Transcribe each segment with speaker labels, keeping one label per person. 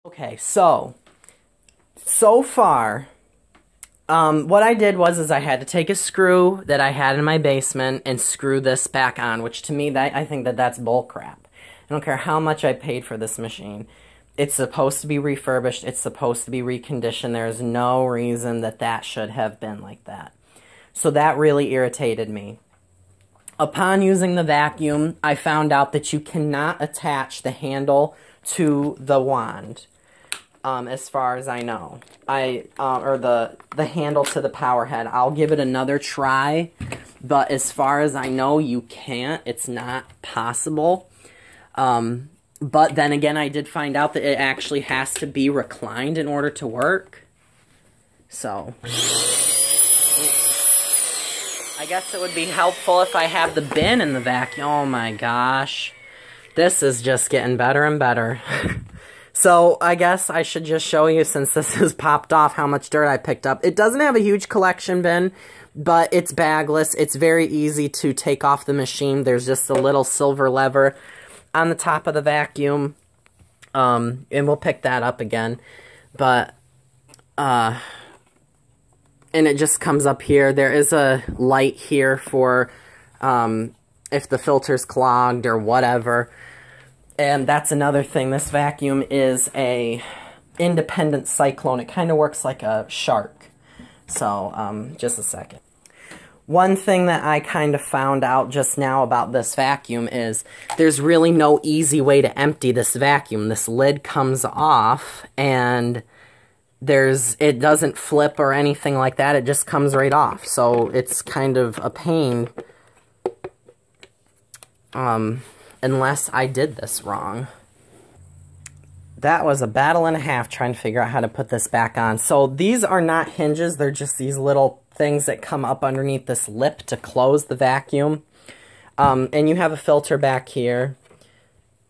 Speaker 1: Okay, so far, what I did was I had to take a screw that I had in my basement and screw this back on, which to me, I think that's bull crap. I don't care how much I paid for this machine. It's supposed to be refurbished. It's supposed to be reconditioned. There's no reason that should have been like that. So that really irritated me. Upon using the vacuum, I found out that you cannot attach the handle to the wand. As far as I know, or the handle to the power head. I'll give it another try, but as far as I know, you can't. It's not possible. But then again, I did find out that it actually has to be reclined in order to work. So, I guess it would be helpful if I have the bin in the vacuum. Oh my gosh, this is just getting better and better. So, I guess I should just show you, since this has popped off, how much dirt I picked up. It doesn't have a huge collection bin, but it's bagless. It's very easy to take off the machine. There's just a little silver lever on the top of the vacuum. And we'll pick that up again. But, and it just comes up here. There is a light here for, if the filter's clogged or whatever. And that's another thing. This vacuum is a independent cyclone. It kind of works like a shark. So, just a second. One thing that I kind of found out just now about this vacuum is there's really no easy way to empty this vacuum. This lid comes off and it doesn't flip or anything like that. It just comes right off. So it's kind of a pain. Unless I did this wrong. That was a battle and a half trying to figure out how to put this back on. So these are not hinges, they're just these little things that come up underneath this lip to close the vacuum. And you have a filter back here.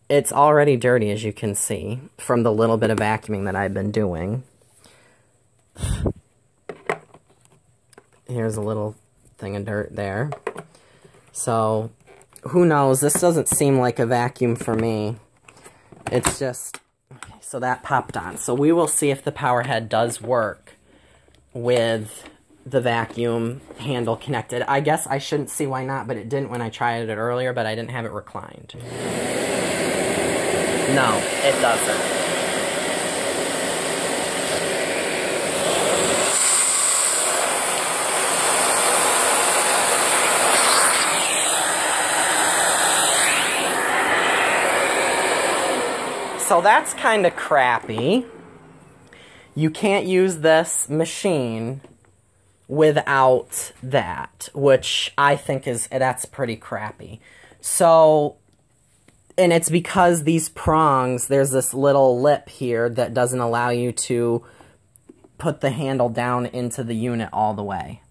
Speaker 1: It's already dirty, as you can see, from the little bit of vacuuming that I've been doing. Here's a little thing of dirt there. So, who knows? This doesn't seem like a vacuum for me. It's just... Okay, so that popped on. So we will see if the power head does work with the vacuum handle connected. I guess I shouldn't see why not, but it didn't when I tried it earlier, but I didn't have it reclined. No, it doesn't. So that's kind of crappy. You can't use this machine without that, which I think that's pretty crappy. So, and it's because these prongs, there's this little lip here that doesn't allow you to put the handle down into the unit all the way,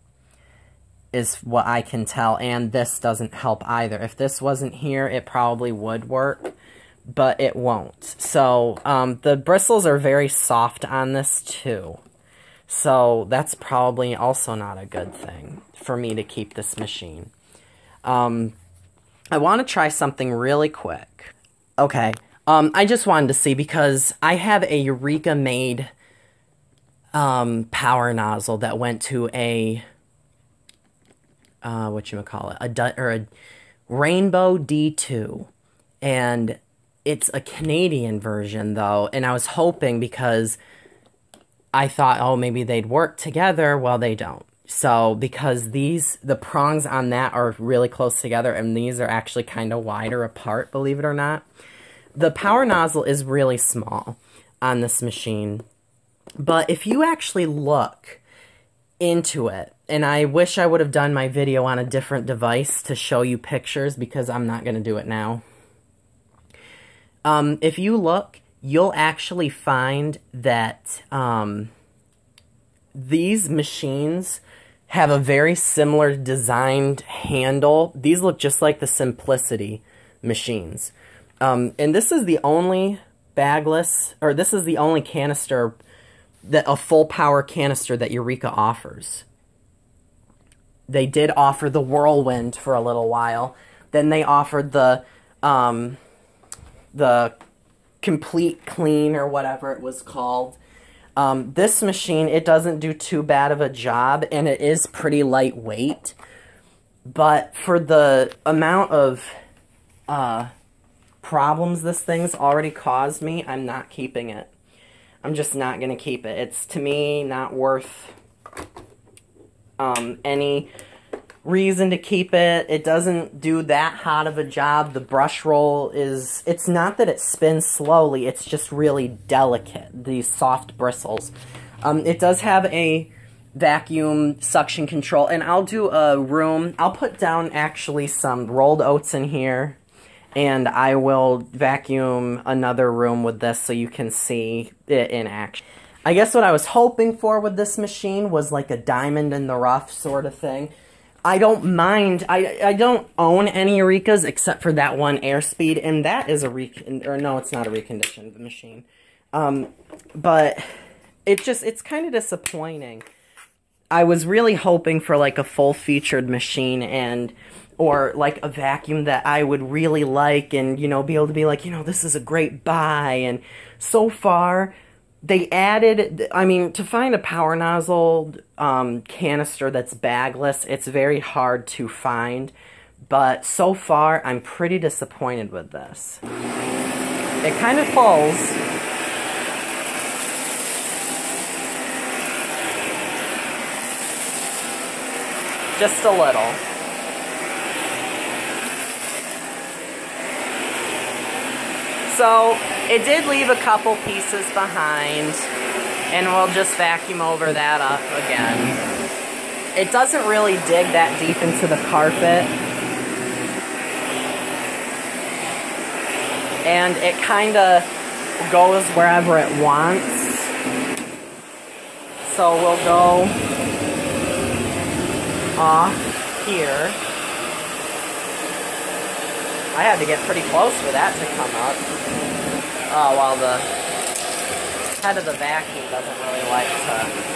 Speaker 1: is what I can tell, and this doesn't help either. If this wasn't here, it probably would work, but it won't. So, the bristles are very soft on this, too. So, that's probably also not a good thing for me to keep this machine. I want to try something really quick. Okay, I just wanted to see, because I have a Eureka-made power nozzle that went to a, a Rainbow D2. And it's a Canadian version, though, and I was hoping, because I thought, oh, maybe they'd work together. Well, they don't. So, because the prongs on that are really close together, and these are actually kind of wider apart, believe it or not. The power nozzle is really small on this machine, but if you actually look into it, and I wish I would have done my video on a different device to show you pictures, because I'm not going to do it now. If you look, you'll actually find that these machines have a very similar designed handle. These look just like the Simplicity machines. And this is the only bagless, or this is the only canister, a full power canister that Eureka offers. They did offer the Whirlwind for a little while. Then they offered the Complete Clean or whatever it was called. This machine, it doesn't do too bad of a job, and it is pretty lightweight. But for the amount of problems this thing's already caused me, I'm not keeping it. I'm just not going to keep it. It's, to me, not worth any reason to keep it. It doesn't do that hot of a job. The brush roll is, it's not that it spins slowly, it's just really delicate, these soft bristles. It does have a vacuum suction control, and I'll do a room, I'll put down actually some rolled oats in here, and I will vacuum another room with this so you can see it in action. I guess what I was hoping for with this machine was like a diamond in the rough sort of thing. I don't mind. I don't own any Eurekas except for that one Airspeed, and that is a no, it's not a reconditioned machine. But it's kind of disappointing. I was really hoping for like a full-featured machine or like a vacuum that I would really like and, you know, be able to be like, you know, this is a great buy. And so far, they added, I mean, to find a power nozzle canister that's bagless, it's very hard to find. But so far, I'm pretty disappointed with this. It kind of falls. Just a little. So, it did leave a couple pieces behind, and we'll just vacuum over that up again. It doesn't really dig that deep into the carpet, and it kind of goes wherever it wants. So we'll go off here. I had to get pretty close for that to come up. Oh, well, the head of the vacuum doesn't really like to...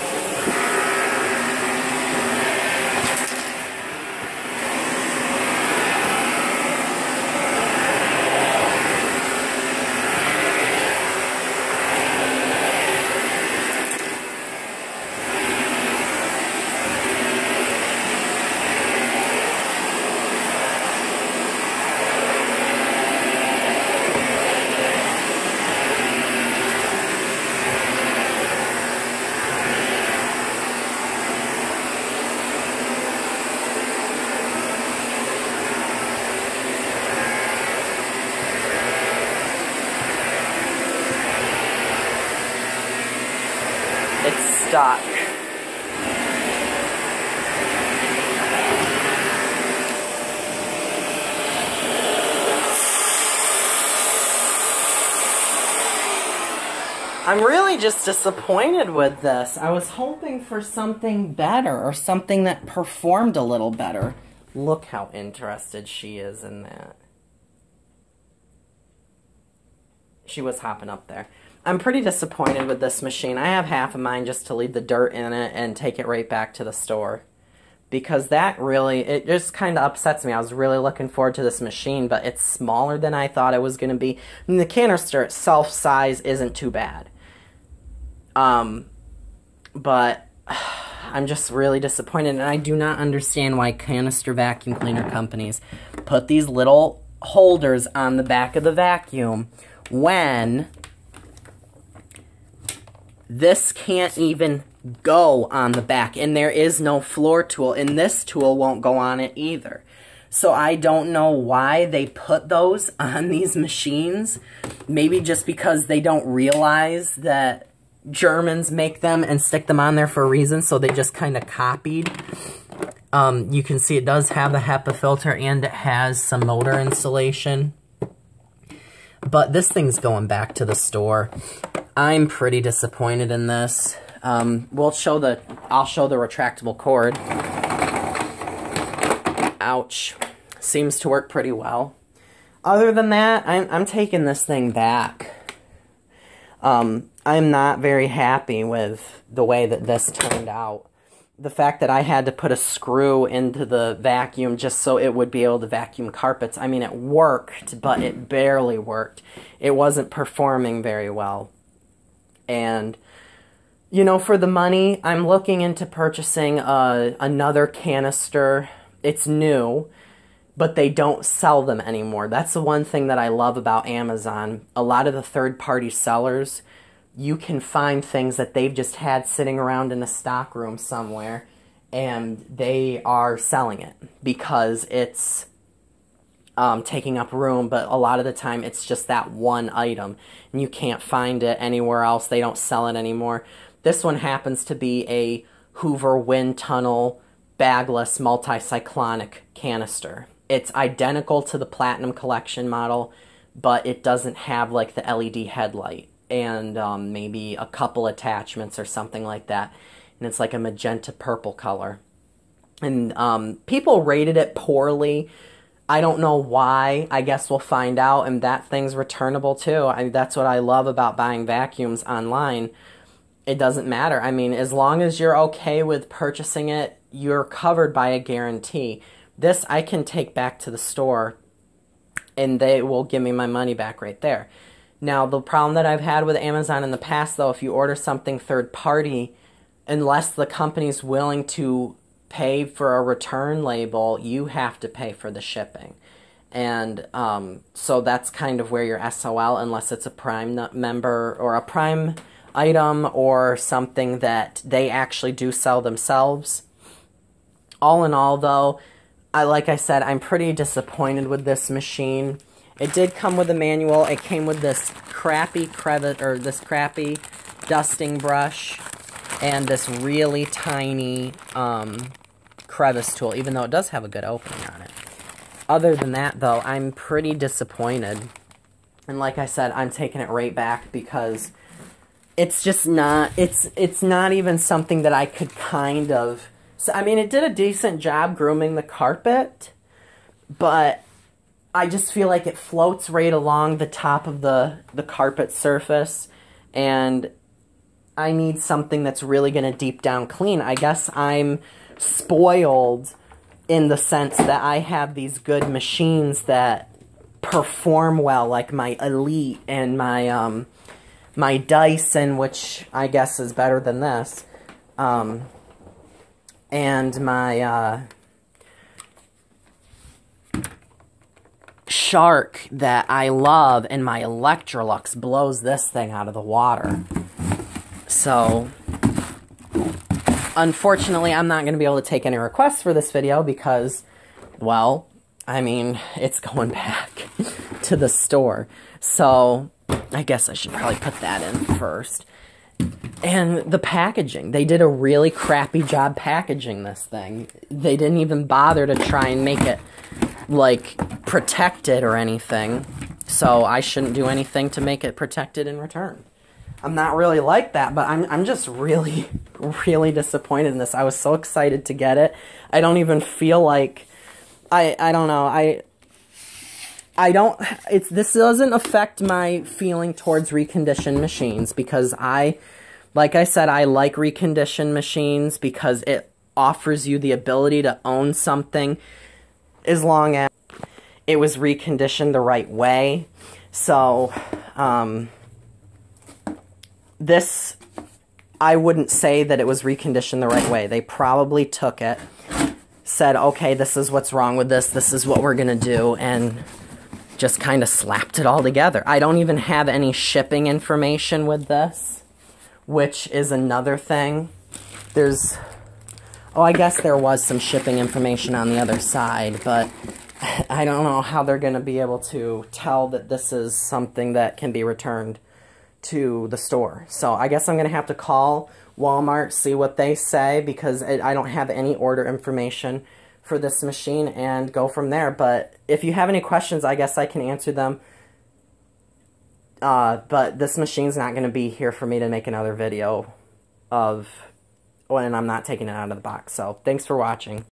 Speaker 1: It's stuck. I'm really just disappointed with this. I was hoping for something better, or something that performed a little better. Look how interested she is in that. She was hopping up there. I'm pretty disappointed with this machine. I have half of mine just to leave the dirt in it and take it right back to the store. Because that really, it just kind of upsets me. I was really looking forward to this machine, but it's smaller than I thought it was going to be. I mean, the canister itself, size, isn't too bad. But I'm just really disappointed, and I do not understand why canister vacuum cleaner companies put these little holders on the back of the vacuum when this can't even go on the back, and there is no floor tool, and this tool won't go on it either. So I don't know why they put those on these machines. Maybe just because they don't realize that Germans make them and stick them on there for a reason, so they just kind of copied. You can see it does have a Hepa filter, and it has some motor insulation. But this thing's going back to the store. I'm pretty disappointed in this. I'll show the retractable cord. Ouch. Seems to work pretty well. Other than that, I'm taking this thing back. I'm not very happy with the way that this turned out. the fact that I had to put a screw into the vacuum just so it would be able to vacuum carpets. I mean, it worked, but it barely worked. It wasn't performing very well. And, you know, for the money, I'm looking into purchasing another canister. It's new, but they don't sell them anymore. That's the one thing that I love about Amazon. A lot of the third-party sellers, you can find things that they've just had sitting around in a stock room somewhere, and they are selling it because it's taking up room, but a lot of the time it's just that one item, and you can't find it anywhere else. They don't sell it anymore. This one happens to be a Hoover Windtunnel Bagless multi-cyclonic canister. It's identical to the Platinum Collection model, but it doesn't have like the LED headlight and maybe a couple attachments or something like that. And it's like a magenta purple color. And people rated it poorly. I don't know why. I guess we'll find out. And that thing's returnable too. That's what I love about buying vacuums online. It doesn't matter. I mean, as long as you're okay with purchasing it, you're covered by a guarantee. This I can take back to the store and they will give me my money back right there. Now, the problem that I've had with Amazon in the past, though, if you order something third party, unless the company's willing to pay for a return label, you have to pay for the shipping. And so that's kind of where you're SOL, unless it's a Prime member or a Prime item or something that they actually do sell themselves. All in all, though, like I said, I'm pretty disappointed with this machine. It did come with a manual. It came with this crappy crappy dusting brush and this really tiny crevice tool, even though it does have a good opening on it. Other than that, though, I'm pretty disappointed. And like I said, I'm taking it right back because it's just not, it's not even something that I could kind of... So, I mean, it did a decent job grooming the carpet, but I just feel like it floats right along the top of the carpet surface, and I need something that's really going to deep down clean. I guess I'm spoiled in the sense that I have these good machines that perform well, like my Elite and my my Dyson, which I guess is better than this, and my Shark that I love, and my Electrolux blows this thing out of the water. So, unfortunately, I'm not going to be able to take any requests for this video because, well, I mean, it's going back to the store. So, I guess I should probably put that in first. And the packaging. They did a really crappy job packaging this thing. They didn't even bother to try and make it, like, protected or anything. So I shouldn't do anything to make it protected in return. I'm not really like that, but I'm just really, really disappointed in this. I was so excited to get it. I don't even feel like... I don't know. This doesn't affect my feeling towards reconditioned machines because like I said, I like reconditioned machines because it offers you the ability to own something as long as it was reconditioned the right way. So, this, I wouldn't say that it was reconditioned the right way. They probably took it, said, okay, this is what's wrong with this is what we're gonna do, and just kind of slapped it all together. I don't even have any shipping information with this, which is another thing. Oh, I guess there was some shipping information on the other side, but I don't know how they're going to be able to tell that this is something that can be returned to the store. So I guess I'm going to have to call Walmart, see what they say, because I don't have any order information for this machine, and go from there. But if you have any questions, I guess I can answer them. But this machine's not going to be here for me to make another video of when I'm not taking it out of the box. So thanks for watching.